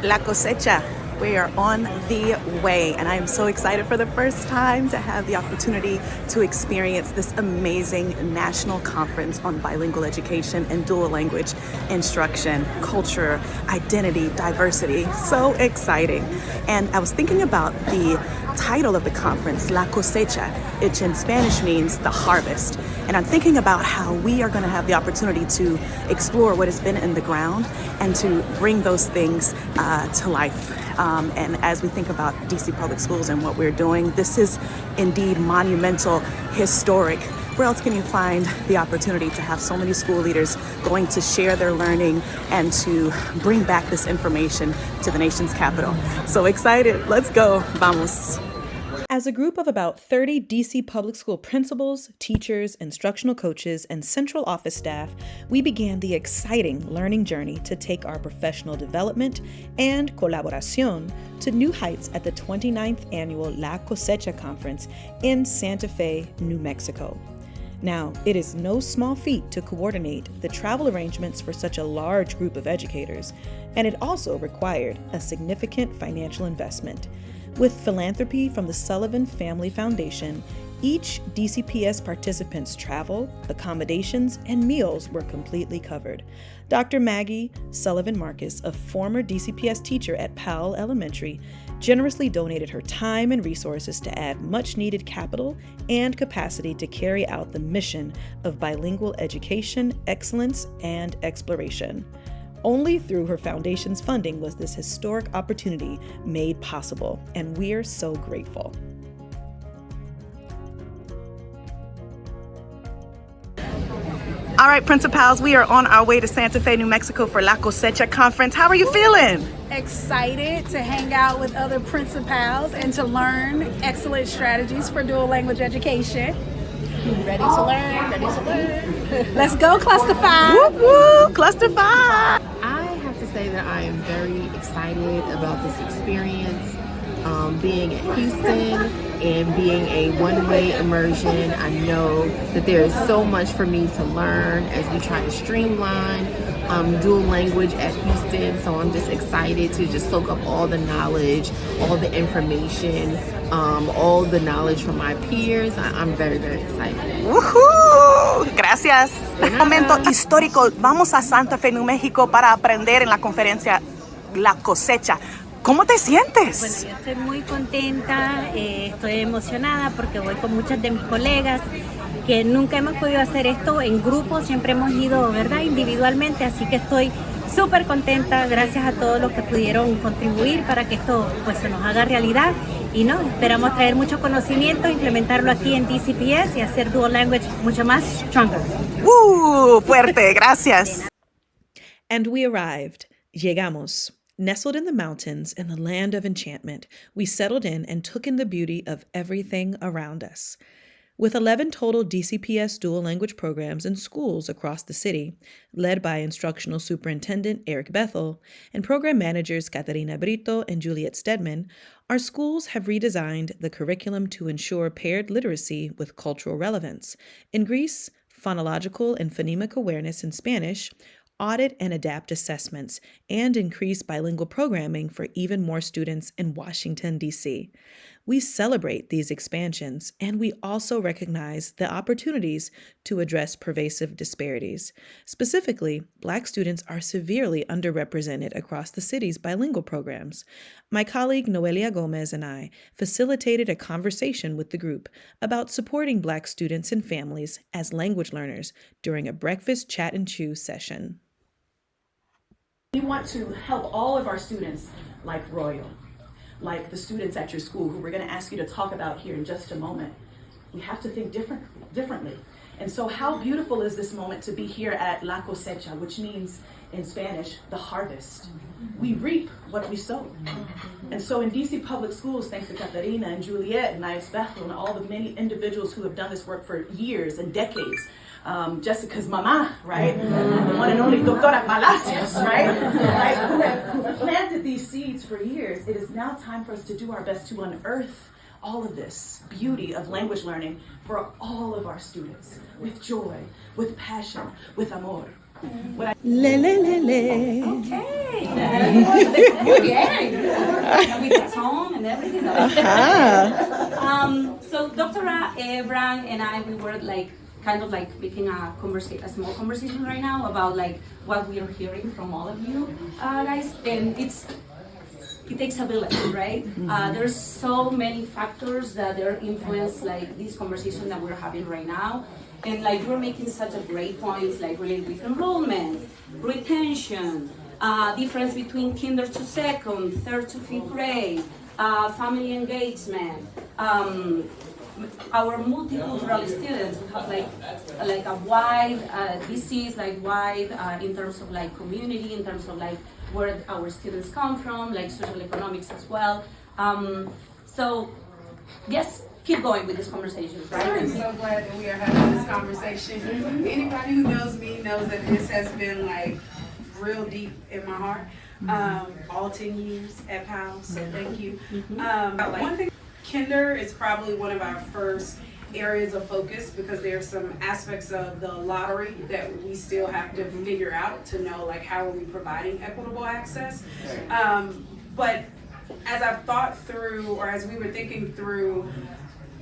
La Cosecha. We are on the way, and I am so excited for the first time to have the opportunity to experience this amazing national conference on bilingual education and dual language instruction, culture, identity, diversity. So exciting. And I was thinking about the title of the conference, La Cosecha, which in Spanish means the harvest. And I'm thinking about how we are going to have the opportunity to explore what has been in the ground and to bring those things to life. And as we think about DC Public Schools and what we're doing, this is indeed monumental, historic. Where else can you find the opportunity to have so many school leaders going to share their learning and to bring back this information to the nation's capital? So excited. Let's go. Vamos. As a group of about 30 DC public school principals, teachers, instructional coaches, and central office staff, we began the exciting learning journey to take our professional development and colaboración to new heights at the 29th annual La Cosecha Conference in Santa Fe, New Mexico. Now, it is no small feat to coordinate the travel arrangements for such a large group of educators, and it also required a significant financial investment. With philanthropy from the Sullivan Family Foundation, each DCPS participant's travel, accommodations, and meals were completely covered. Dr. Maggie Sullivan Marcus, a former DCPS teacher at Powell Elementary, generously donated her time and resources to add much-needed capital and capacity to carry out the mission of bilingual education, excellence, and exploration. Only through her foundation's funding was this historic opportunity made possible, and we're so grateful. All right, Principals, we are on our way to Santa Fe, New Mexico for La Cosecha Conference. How are you feeling? Excited to hang out with other principals and to learn excellent strategies for dual language education. Ready to learn, ready to learn. Let's go, Cluster 5. Woo woo, Cluster 5. I have to say that I am very excited about this experience. Being at Houston and being a one-way immersion, I know that there is so much for me to learn as we try to streamline dual language at Houston. So I'm just excited to just soak up all the knowledge, all the information, all the knowledge from my peers. I'm very, very excited. ¡Woohoo! Gracias. Un momento histórico. Vamos a Santa Fe, New Mexico para aprender en la conferencia La Cosecha. ¿Cómo te sientes? Bueno, yo estoy muy contenta, estoy emocionada porque voy con muchas de mis colegas que nunca hemos podido hacer esto en grupo, siempre hemos ido, ¿verdad?, individualmente, así que estoy súper contenta, gracias a todos los que pudieron contribuir para que esto pues se nos haga realidad y no, esperamos traer mucho conocimiento, implementarlo aquí en DCPS y hacer dual language mucho más stronger. Fuerte, gracias. And we arrived. Llegamos. Nestled in the mountains in the land of enchantment, we settled in and took in the beauty of everything around us. With 11 total DCPS dual language programs in schools across the city, led by Instructional Superintendent Eric Bethel and program managers Catarina Brito and Juliet Stedman, our schools have redesigned the curriculum to ensure paired literacy with cultural relevance. In Greece, phonological and phonemic awareness in Spanish, audit and adapt assessments, and increase bilingual programming for even more students in Washington, D.C. We celebrate these expansions, and we also recognize the opportunities to address pervasive disparities. Specifically, Black students are severely underrepresented across the city's bilingual programs. My colleague Noelia Gomez and I facilitated a conversation with the group about supporting Black students and families as language learners during a breakfast chat and chew session. We want to help all of our students like Royal, like the students at your school who we're going to ask you to talk about here in just a moment. We have to think differently. And so how beautiful is this moment to be here at La Cosecha, which means in Spanish, the harvest. We reap what we sow. And so in DC Public Schools, thanks to Catarina and Juliet and Ias Bethel and all the many individuals who have done this work for years and decades, Jessica's mama, right? The one and only Doctora Palacios, right? Who have planted these seeds for years. It is now time for us to do our best to unearth all of this beauty of language learning for all of our students with joy, with passion, with amor. Le, le, le, le. Okay. With the tone and everything. So Dr. Brann and I, we were like kind of like making a small conversation right now about like what we are hearing from all of you guys, and it takes a village, right? There's so many factors that are influence like this conversation that we're having right now. And like you're making such a great points like related with enrollment, retention, difference between kinder to second, third to fifth grade, family engagement, our multicultural students have like a wide disease, like wide in terms of like community, in terms of like where our students come from, like social economics as well. So yes, keep going with this conversation, right? I'm so glad that we are having this conversation. Anybody who knows me knows that this has been like real deep in my heart. All 10 years at PAL, so thank you. One thing, kinder is probably one of our first areas of focus because there are some aspects of the lottery that we still have to figure out to know like how are we providing equitable access. But as I've thought through, or as we were thinking through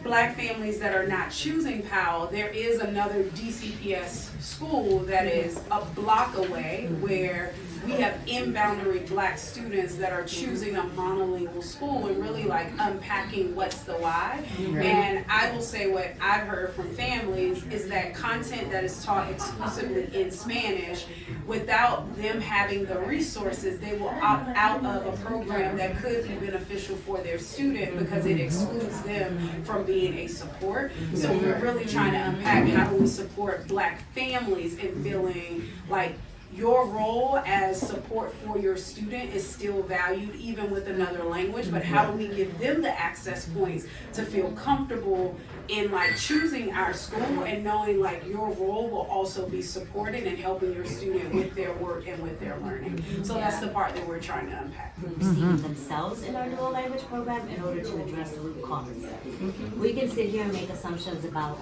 Black families that are not choosing PAL, there is another DCPS school that is a block away where we have in-boundary Black students that are choosing a monolingual school and really like unpacking what's the why. And I will say what I've heard from families is that content that is taught exclusively in Spanish, without them having the resources, they will opt out of a program that could be beneficial for their student because it excludes them from being a support. So we're really trying to unpack how do we support Black families in feeling like your role as support for your student is still valued even with another language, but how do we give them the access points to feel comfortable in like choosing our school and knowing like your role will also be supporting and helping your student with their work and with their learning. So that's the part that we're trying to unpack. Receive themselves in our dual language program in order to address the root cause. We can sit here and make assumptions about,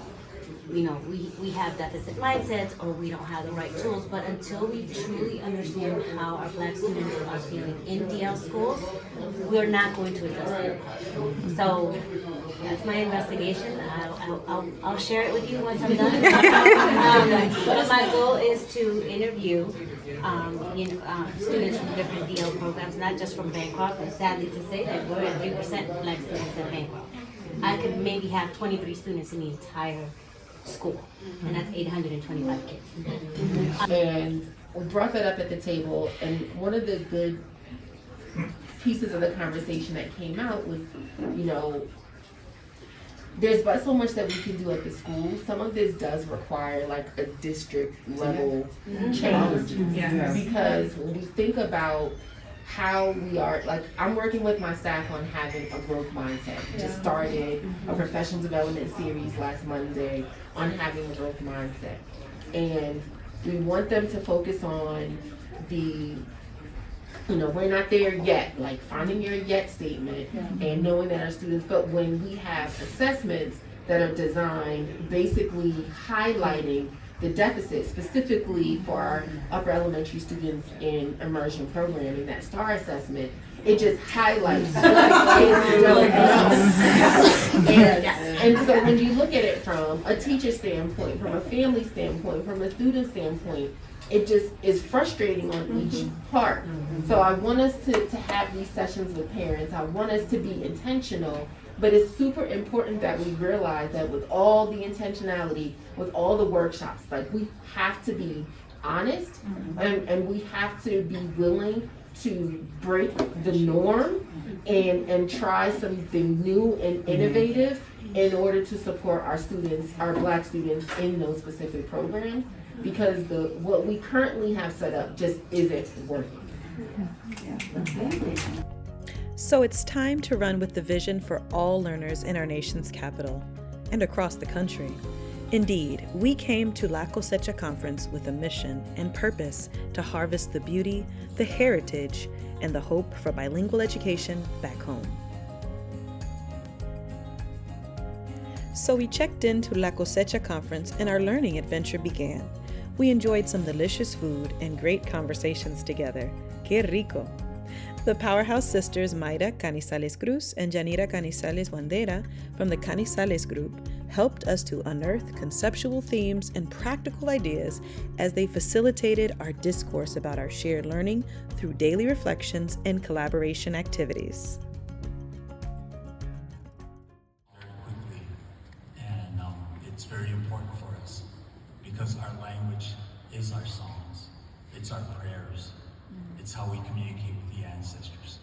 you know, we have deficit mindsets or we don't have the right tools, but until we truly understand how our Black students are feeling in DL schools, we're not going to address it. So that's my investigation. I'll share it with you once I'm done. But my goal is to interview students from different DL programs, not just from Bancroft, and sadly to say that we're at 3% Black students at Bancroft. I could maybe have 23 students in the entire school, and that's 825 kids. And we brought that up at the table, and one of the good pieces of the conversation that came out was, you know, there's but so much that we can do at the school. Some of this does require like a district level change, because when we think about how we are, like I'm working with my staff on having a growth mindset. We just started a professional development series last Monday on having a growth mindset. And we want them to focus on the, you know, we're not there yet, like finding your yet statement and knowing that our students, but when we have assessments that are designed basically highlighting the deficit specifically for our upper elementary students in immersion programming, that STAR assessment, it just highlights and so when you look at it from a teacher standpoint, from a family standpoint, from a student standpoint, it just is frustrating on each part. So I want us to have these sessions with parents. I want us to be intentional, but it's super important that we realize that with all the intentionality, with all the workshops, like we have to be honest and we have to be willing to break the norm and try something new and innovative in order to support our students, our Black students in those specific programs, because what we currently have set up just isn't working. So it's time to run with the vision for all learners in our nation's capital and across the country. Indeed, we came to La Cosecha Conference with a mission and purpose to harvest the beauty, the heritage, and the hope for bilingual education back home. So we checked into La Cosecha Conference and our learning adventure began. We enjoyed some delicious food and great conversations together. Que rico! The Powerhouse sisters Mayra Canizales Cruz and Yanira Canizales Wandera from the Canizales Group helped us to unearth conceptual themes and practical ideas as they facilitated our discourse about our shared learning through daily reflections and collaboration activities. Very quickly, and it's very important for us because our language is our songs, it's our prayers, it's how we communicate with the ancestors.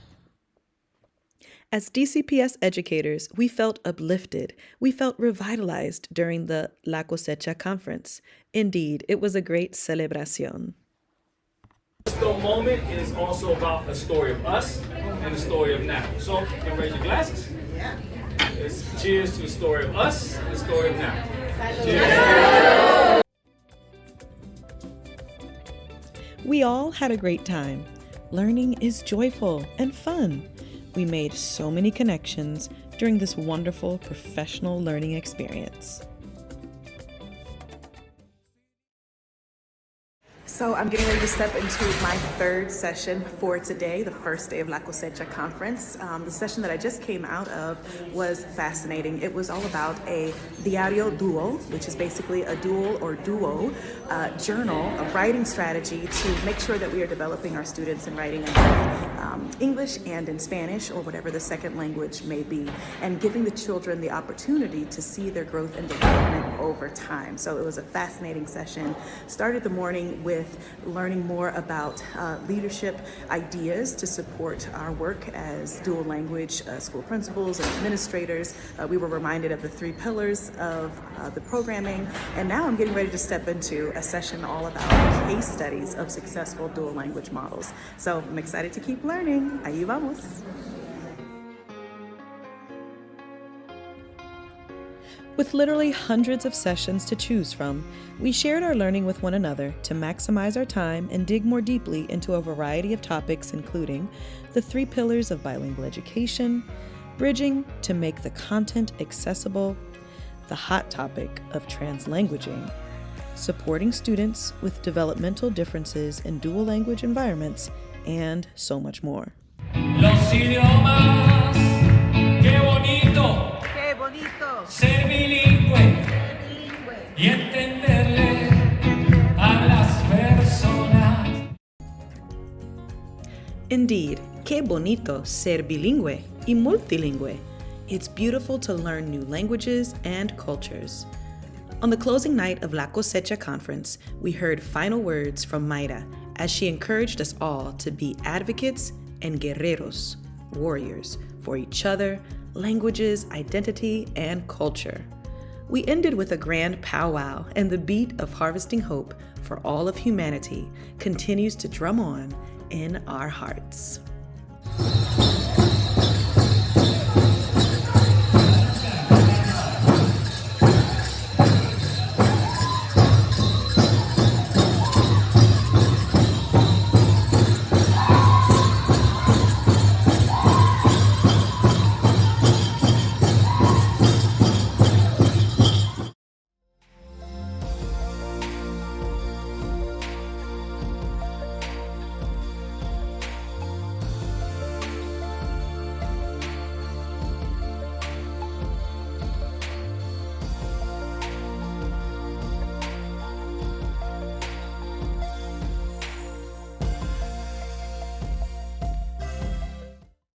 As DCPS educators, we felt uplifted. We felt revitalized during the La Cosecha conference. Indeed, it was a great celebración. This moment is also about a story of us and a story of now. So, you can raise your glasses. Yeah. It's cheers to the story of us and the story of now. Cheers. We all had a great time. Learning is joyful and fun. We made so many connections during this wonderful professional learning experience. So I'm getting ready to step into my third session for today, the first day of La Cosecha conference. The session that I just came out of was fascinating. It was all about a diario duo, which is basically a dual or duo journal, a writing strategy to make sure that we are developing our students in writing in both English and in Spanish, or whatever the second language may be, and giving the children the opportunity to see their growth and development over time. So it was a fascinating session. Started the morning with learning more about leadership ideas to support our work as dual language school principals and administrators. We were reminded of the 3 pillars of the programming, and now I'm getting ready to step into a session all about case studies of successful dual language models. So I'm excited to keep learning. Ahí vamos. With literally hundreds of sessions to choose from, we shared our learning with one another to maximize our time and dig more deeply into a variety of topics, including the 3 pillars of bilingual education, bridging to make the content accessible, the hot topic of translanguaging, supporting students with developmental differences in dual language environments, and so much more. Los idiomas, qué bonito. Qué bonito. Ser bilingüe. Y entenderle a las personas. Indeed, qué bonito ser bilingüe y multilingüe. It's beautiful to learn new languages and cultures. On the closing night of La Cosecha conference, we heard final words from Mayra as she encouraged us all to be advocates and guerreros, warriors, for each other, languages, identity, and culture. We ended with a grand powwow, and the beat of harvesting hope for all of humanity continues to drum on in our hearts.